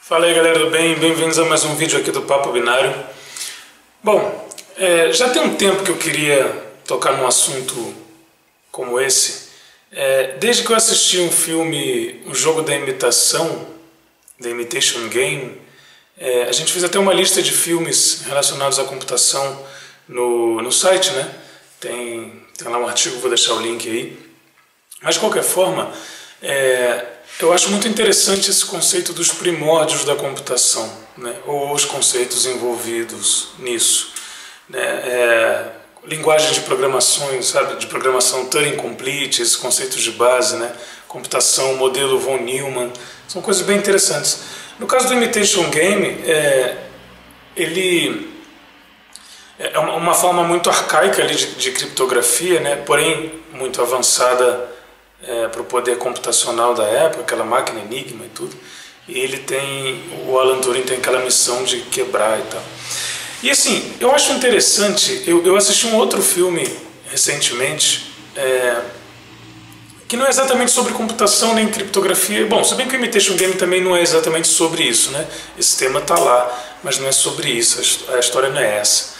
Fala aí galera do bem, bem-vindos a mais um vídeo aqui do Papo Binário. Bom, já tem um tempo que eu queria tocar num assunto como esse. Desde que eu assisti um filme, O Jogo da Imitação, The Imitation Game, a gente fez até uma lista de filmes relacionados à computação no site, né? Tem lá um artigo, vou deixar o link aí. Mas de qualquer forma, eu acho muito interessante esse conceito dos primórdios da computação, né? Ou os conceitos envolvidos nisso, né? Linguagem de programações, sabe? De programação Turing Complete, esses conceitos de base, né? Computação, modelo von Neumann, são coisas bem interessantes. No caso do Imitation Game, ele é uma forma muito arcaica ali de criptografia, né? Porém muito avançada para o poder computacional da época, aquela máquina Enigma e tudo. E o Alan Turing tem aquela missão de quebrar e tal. E assim, eu acho interessante, eu assisti um outro filme recentemente, que não é exatamente sobre computação nem criptografia. Bom, se bem que o Imitation Game também não é exatamente sobre isso, né? Esse tema está lá, mas não é sobre isso, a história não é essa.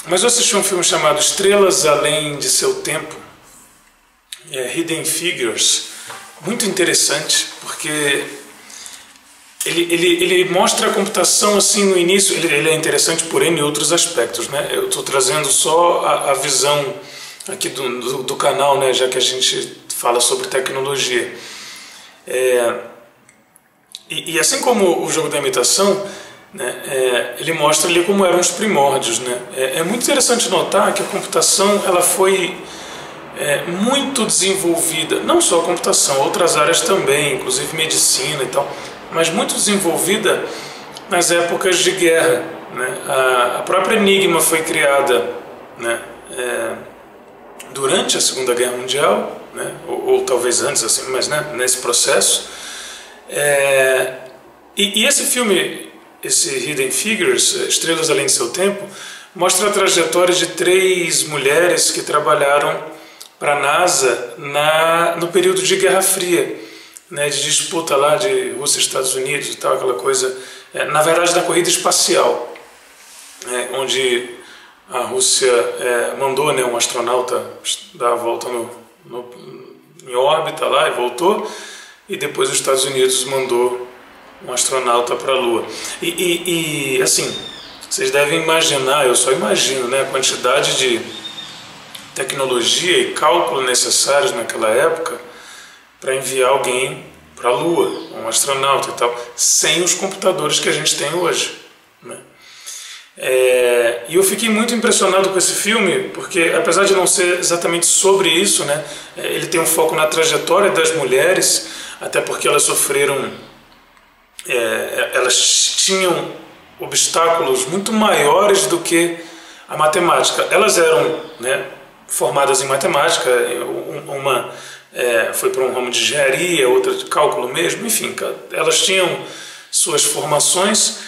Mas eu assisti um filme chamado Estrelas Além de Seu Tempo, Hidden Figures, muito interessante, porque ele mostra a computação assim no início. Ele é interessante por N outros aspectos, né? Eu estou trazendo só a visão aqui do canal, né? Já que a gente fala sobre tecnologia. E assim como o Jogo da Imitação, né? Ele mostra ali como eram os primórdios, né? É muito interessante notar que a computação ela foi muito desenvolvida, não só a computação, outras áreas também, inclusive medicina e tal, mas muito desenvolvida nas épocas de guerra, né? A própria Enigma foi criada, né? Durante a Segunda Guerra Mundial, né? Ou talvez antes, assim, mas né? Nesse processo. E esse filme, esse Hidden Figures, Estrelas Além de Seu Tempo, mostra a trajetória de 3 mulheres que trabalharam para a NASA no período de Guerra Fria, né, de disputa lá de Rússia e Estados Unidos e tal, aquela coisa, na verdade da corrida espacial, onde a Rússia mandou, né, um astronauta dar a volta em órbita lá e voltou, e depois os Estados Unidos mandou um astronauta para a Lua. E assim, vocês devem imaginar, eu só imagino, né, a quantidade de tecnologia e cálculo necessários naquela época para enviar alguém para a Lua, um astronauta e tal, sem os computadores que a gente tem hoje, né? E eu fiquei muito impressionado com esse filme, porque apesar de não ser exatamente sobre isso, né, ele tem um foco na trajetória das mulheres, até porque elas sofreram, elas tinham obstáculos muito maiores do que a matemática. Elas eram, né, formadas em matemática, uma foi para um ramo de engenharia, outra de cálculo mesmo, enfim, elas tinham suas formações,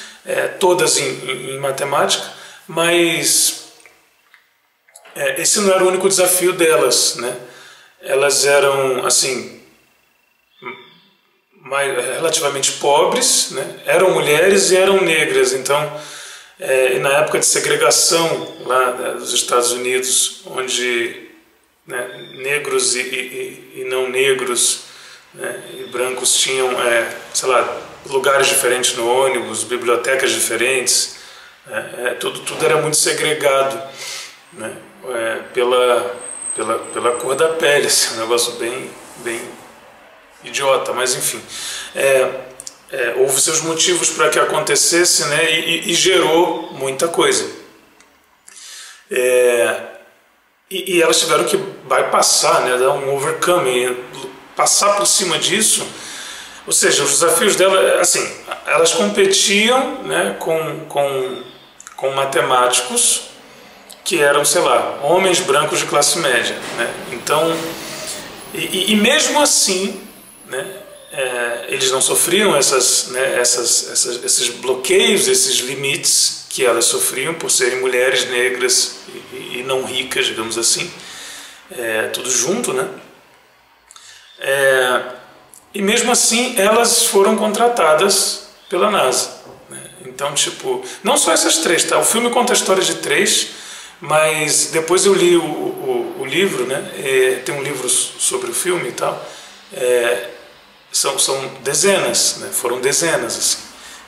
todas em matemática, mas esse não era o único desafio delas, né? Elas eram, assim, relativamente pobres, né? Eram mulheres e eram negras, então e na época de segregação lá dos Estados Unidos, onde, né, negros e não negros, né, e brancos tinham, sei lá, lugares diferentes no ônibus, bibliotecas diferentes, tudo era muito segregado, né, pela cor da pele, assim, um negócio bem idiota, mas enfim. Houve seus motivos para que acontecesse, né, e gerou muita coisa. E elas tiveram que bypassar, né, dar um overcoming, passar por cima disso. Ou seja, os desafios dela, assim, elas competiam, né, com matemáticos que eram, sei lá, homens brancos de classe média, né? Então, e mesmo assim, né, eles não sofriam esses bloqueios, esses limites que elas sofriam por serem mulheres negras e não ricas, digamos assim, tudo junto, né? e mesmo assim elas foram contratadas pela NASA, né? Então, tipo, não só essas três, tá? O filme conta a história de três, mas depois eu li o livro, né? Tem um livro sobre o filme e tal. São dezenas, né? Foram dezenas, assim.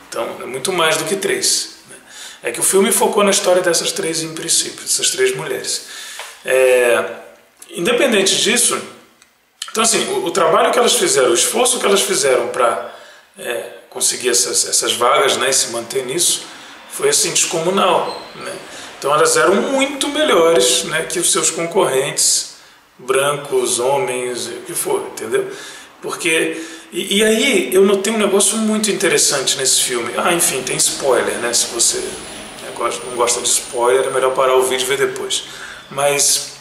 Então, é muito mais do que três, né? É que o filme focou na história dessas três em princípio, dessas três mulheres. Independente disso, então assim, o trabalho que elas fizeram, o esforço que elas fizeram para conseguir essas vagas, né, e se manter nisso, foi assim descomunal, né? Então elas eram muito melhores, né, que os seus concorrentes, brancos, homens, o que for, entendeu? Porque e aí eu notei um negócio muito interessante nesse filme. Enfim, tem spoiler, né? Se você não gosta de spoiler, é melhor parar o vídeo e ver depois. Mas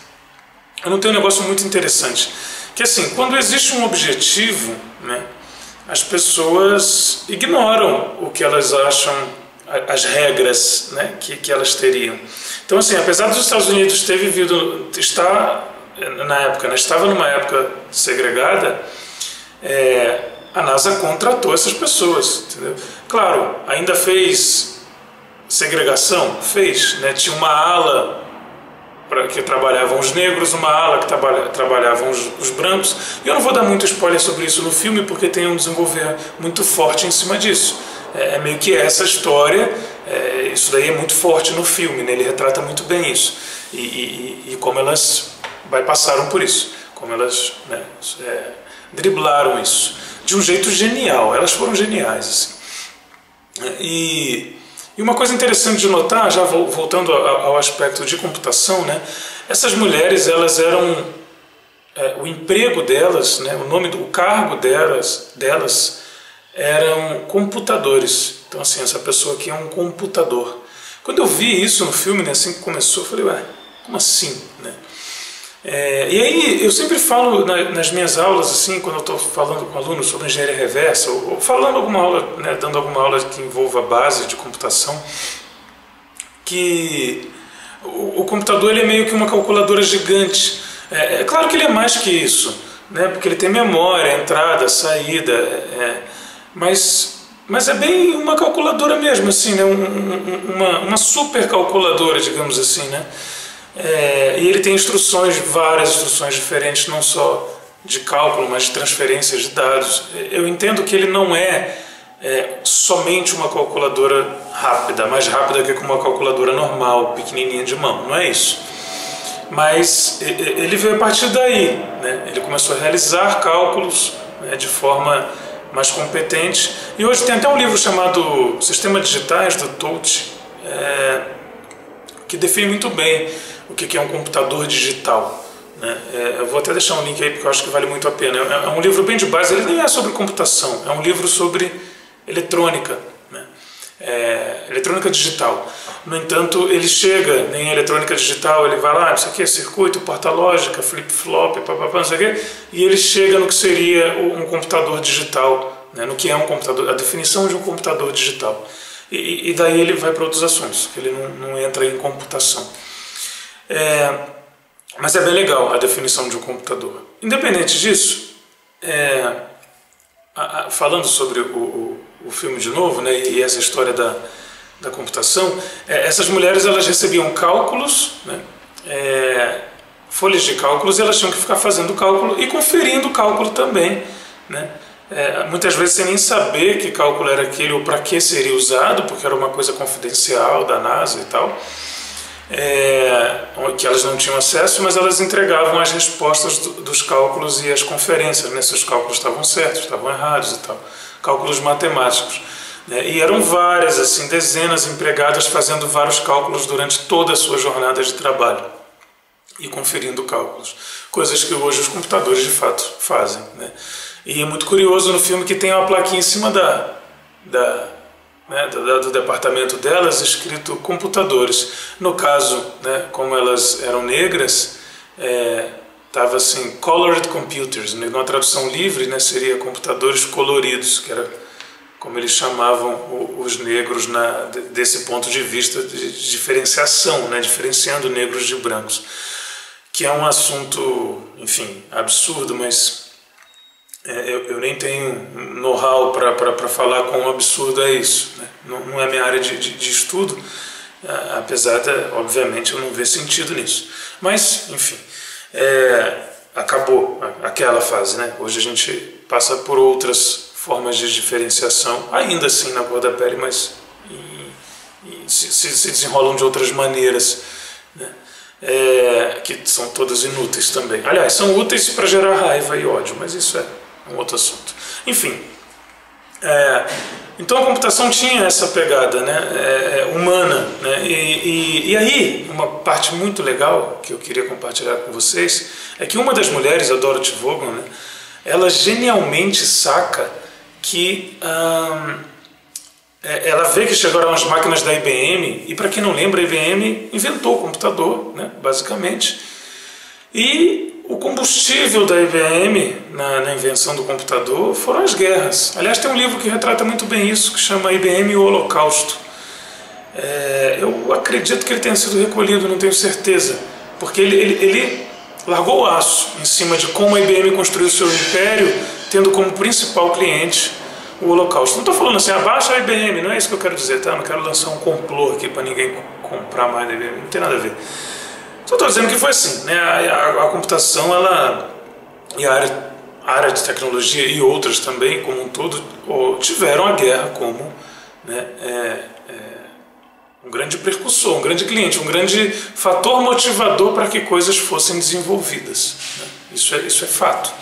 eu notei um negócio muito interessante, que assim, quando existe um objetivo, né, as pessoas ignoram o que elas acham, as regras, né, que elas teriam. Então assim, apesar dos Estados Unidos ter vivido, na época, né, estava numa época segregada, a NASA contratou essas pessoas, entendeu? Claro, ainda fez segregação? Fez, né? Tinha uma ala que trabalhavam os negros, uma ala que trabalhavam os brancos. E eu não vou dar muito spoiler sobre isso no filme, porque tem um desenvolver muito forte em cima disso. É meio que essa história, isso daí é muito forte no filme, né? Ele retrata muito bem isso. E como elas passaram por isso, como elas, né, driblaram isso de um jeito genial. Elas foram geniais, assim. E uma coisa interessante de notar, já voltando ao aspecto de computação, né, essas mulheres, elas eram, o emprego delas, né, o cargo delas eram computadores. Então assim, essa pessoa aqui é um computador. Quando eu vi isso no filme, né, assim que começou, eu falei, como assim, né? E aí eu sempre falo nas minhas aulas, assim, quando eu estou falando com alunos sobre engenharia reversa, ou falando alguma aula, né, dando alguma aula que envolva a base de computação, que o computador ele é meio que uma calculadora gigante. É claro que ele é mais que isso, né, porque ele tem memória, entrada, saída, mas é bem uma calculadora mesmo, assim, né, uma super calculadora, digamos assim, né? E ele tem várias instruções diferentes, não só de cálculo, mas de transferência de dados. Eu entendo que ele não é somente uma calculadora rápida, mais rápida que uma calculadora normal, pequenininha de mão, não é isso. Mas ele veio a partir daí, né? Ele começou a realizar cálculos, né, de forma mais competente. E hoje tem até um livro chamado Sistemas Digitais, do Touch, que define muito bem o que é um computador digital, né? Eu vou até deixar um link aí porque eu acho que vale muito a pena. É um livro bem de base, ele nem é sobre computação, é um livro sobre eletrônica, né? Eletrônica digital. No entanto, ele chega em eletrônica digital, ele vai lá, isso aqui é circuito, porta-lógica, flip-flop, não sei o quê, e ele chega no que seria um computador digital, né? No que é um computador, a definição de um computador digital. E daí ele vai para outros assuntos, que ele não entra em computação. Mas é bem legal a definição de um computador. Independente disso, falando sobre o filme de novo, né, e essa história da computação, essas mulheres elas recebiam cálculos, né, folhas de cálculos, e elas tinham que ficar fazendo cálculo e conferindo o cálculo também, né? Muitas vezes sem nem saber que cálculo era aquele ou para que seria usado, porque era uma coisa confidencial da NASA e tal. Que elas não tinham acesso, mas elas entregavam as respostas dos cálculos e as conferências, né, se os cálculos estavam certos, estavam errados e tal, cálculos matemáticos, né, e eram várias, assim, dezenas empregadas fazendo vários cálculos durante toda a sua jornada de trabalho e conferindo cálculos, coisas que hoje os computadores de fato fazem, né. E é muito curioso no filme que tem uma plaquinha em cima do departamento delas, escrito computadores. No caso, né, como elas eram negras, estava assim, colored computers, né, numa tradução livre, né, seria computadores coloridos, que era como eles chamavam os negros desse ponto de vista de diferenciação, né, diferenciando negros de brancos, que é um assunto, enfim, absurdo, mas eu nem tenho know-how para falar quão absurdo é isso, né? Não é minha área de estudo, apesar de, obviamente, eu não ver sentido nisso. Mas, enfim, acabou aquela fase, né? Hoje a gente passa por outras formas de diferenciação, ainda assim na cor da pele, mas se desenrolam de outras maneiras, né? Que são todas inúteis também. Aliás, são úteis para gerar raiva e ódio, mas isso é um outro assunto. Enfim, então a computação tinha essa pegada, né, humana, né? E aí, uma parte muito legal que eu queria compartilhar com vocês é que uma das mulheres, a Dorothy Vaughan, né, ela genialmente saca que ela vê que chegaram as máquinas da IBM, e para quem não lembra, a IBM inventou o computador, né, basicamente, e o combustível da IBM na invenção do computador foram as guerras. Aliás, tem um livro que retrata muito bem isso, que chama IBM e o Holocausto. Eu acredito que ele tenha sido recolhido, não tenho certeza, porque ele largou o aço em cima de como a IBM construiu seu império, tendo como principal cliente o Holocausto. Não estou falando assim, abaixa a IBM, não é isso que eu quero dizer, tá? Não quero lançar um complô aqui para ninguém comprar mais da IBM, não tem nada a ver. Só estou dizendo que foi assim, né? A computação, e a área de tecnologia e outras também, como um todo, tiveram a guerra como, né, um grande precursor, um grande cliente, um grande fator motivador para que coisas fossem desenvolvidas, né? Isso é fato.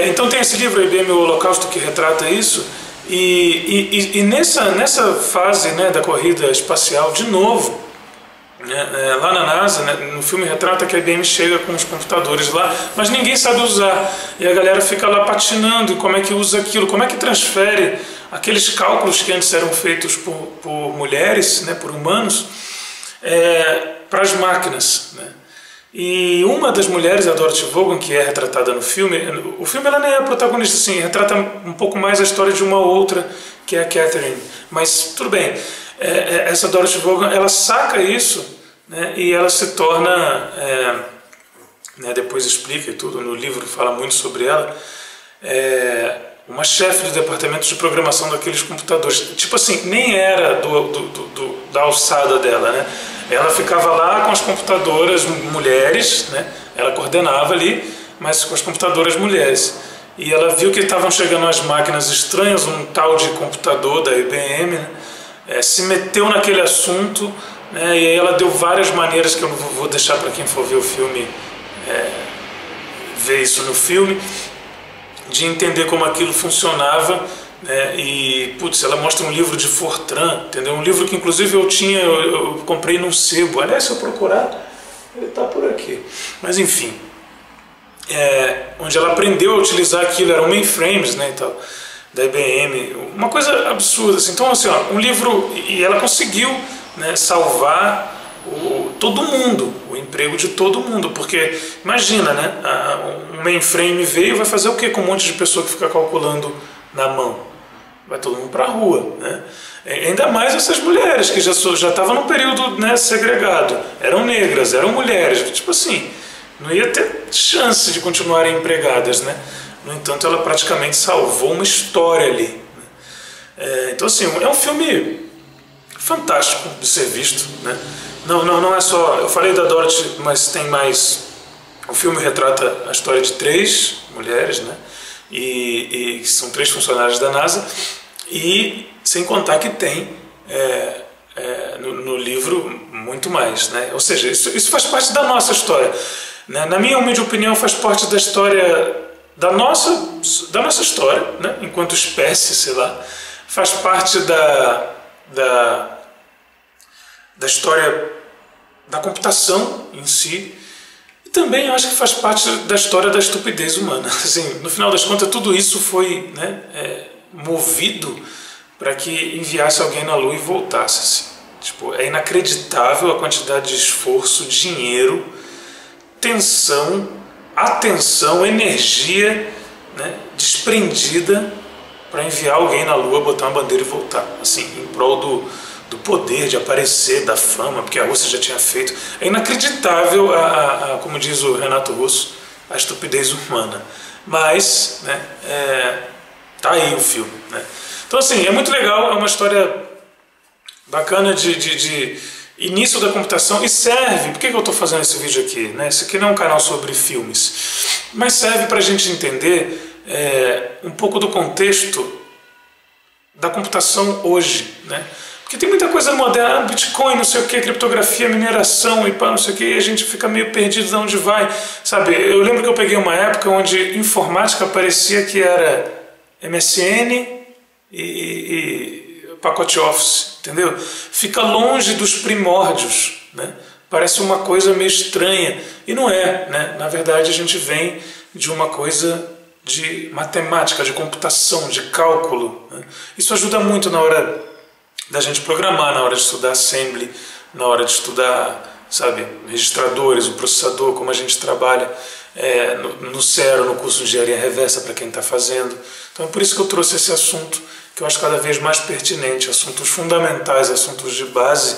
Então tem esse livro, IBM e o Holocausto, que retrata isso, e nessa fase, né, da corrida espacial, de novo, lá na NASA, né, no filme retrata que a IBM chega com os computadores lá, mas ninguém sabe usar, e a galera fica lá patinando em como é que usa aquilo, como é que transfere aqueles cálculos que antes eram feitos por mulheres, né, por humanos, para as máquinas, né? E uma das mulheres, a Dorothy Vaughan, que é retratada no filme, o filme ela nem é a protagonista, assim, retrata um pouco mais a história de uma outra, que é a Catherine, mas tudo bem. Essa Dorothy Vaughan, ela saca isso, né, e ela se torna, né, depois explica e tudo, no livro fala muito sobre ela, uma chefe do departamento de programação daqueles computadores. Tipo assim, nem era da alçada dela, né? Ela ficava lá com as computadoras mulheres, né? Ela coordenava ali, mas com as computadoras mulheres. E ela viu que estavam chegando as máquinas estranhas, um tal de computador da IBM, né? Se meteu naquele assunto, né? E aí ela deu várias maneiras, que eu não vou deixar para quem for ver o filme ver isso no filme, de entender como aquilo funcionava, né? E, putz, ela mostra um livro de Fortran, entendeu? Um livro que inclusive eu comprei num sebo. Aliás, se eu procurar, ele está por aqui. Mas enfim, onde ela aprendeu a utilizar aquilo, eram mainframes, né, e tal, da IBM, uma coisa absurda, assim. Então, assim, um livro, e ela conseguiu, né, salvar todo mundo, o emprego de todo mundo, porque imagina, né, um mainframe veio e vai fazer o que com um monte de pessoa que fica calculando na mão? Vai todo mundo para a rua, né? Ainda mais essas mulheres que já estavam num período, né, segregado, eram negras, eram mulheres, tipo assim, não ia ter chance de continuarem empregadas, né? No entanto, ela praticamente salvou uma história ali, né? Então, assim, é um filme fantástico de ser visto, né? Não é só... Eu falei da Dorothy, mas tem mais... O filme retrata a história de 3 mulheres, né? E são 3 funcionários da NASA. E sem contar que tem no livro muito mais, né? Ou seja, isso faz parte da nossa história, né? Na minha humilde opinião, faz parte da história... Da nossa história, né? Enquanto espécie, sei lá. Faz parte da história da computação em si, e também eu acho que faz parte da história da estupidez humana. Assim, no final das contas, tudo isso foi, né, movido para que enviasse alguém na Lua e voltasse. Assim. Tipo, é inacreditável a quantidade de esforço, dinheiro, tensão, atenção, energia, né, desprendida para enviar alguém na Lua, botar uma bandeira e voltar. Assim, em prol do poder, de aparecer, da fama, porque a Rússia já tinha feito. É inacreditável, como diz o Renato Russo, a estupidez humana. mas, né, tá aí o filme, né? Então assim, é muito legal, é uma história bacana de início da computação e serve, por que eu estou fazendo esse vídeo aqui, né? Esse aqui não é um canal sobre filmes, mas serve para a gente entender um pouco do contexto da computação hoje, né? Porque tem muita coisa moderna, Bitcoin, não sei o que, criptografia, mineração e pá, não sei o que, e a gente fica meio perdido de onde vai, sabe? Eu lembro que eu peguei uma época onde informática parecia que era MSN e pacote Office, entendeu? Fica longe dos primórdios, né? Parece uma coisa meio estranha, e não é, né? Na verdade a gente vem de uma coisa de matemática, de computação, de cálculo, né? Isso ajuda muito na hora da gente programar, na hora de estudar assembly, na hora de estudar, sabe, registradores, o processador, como a gente trabalha no Cero, no curso de engenharia reversa para quem está fazendo. Então é por isso que eu trouxe esse assunto, que eu acho cada vez mais pertinente, assuntos fundamentais, assuntos de base,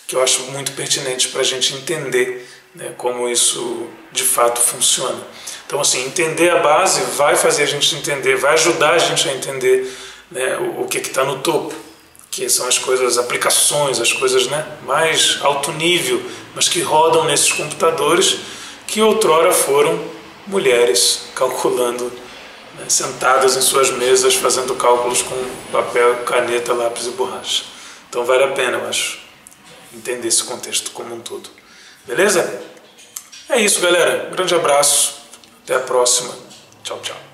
que eu acho muito pertinentes para a gente entender, né, como isso de fato funciona. Então assim, entender a base vai fazer a gente entender, vai ajudar a gente a entender, né, o que está no topo, que são as coisas, as aplicações, as coisas, né, mais alto nível, mas que rodam nesses computadores que outrora foram mulheres calculando, né, sentadas em suas mesas fazendo cálculos com papel, caneta, lápis e borracha. Então vale a pena, eu acho, entender esse contexto como um todo. Beleza? É isso, galera. Um grande abraço. Até a próxima. Tchau, tchau.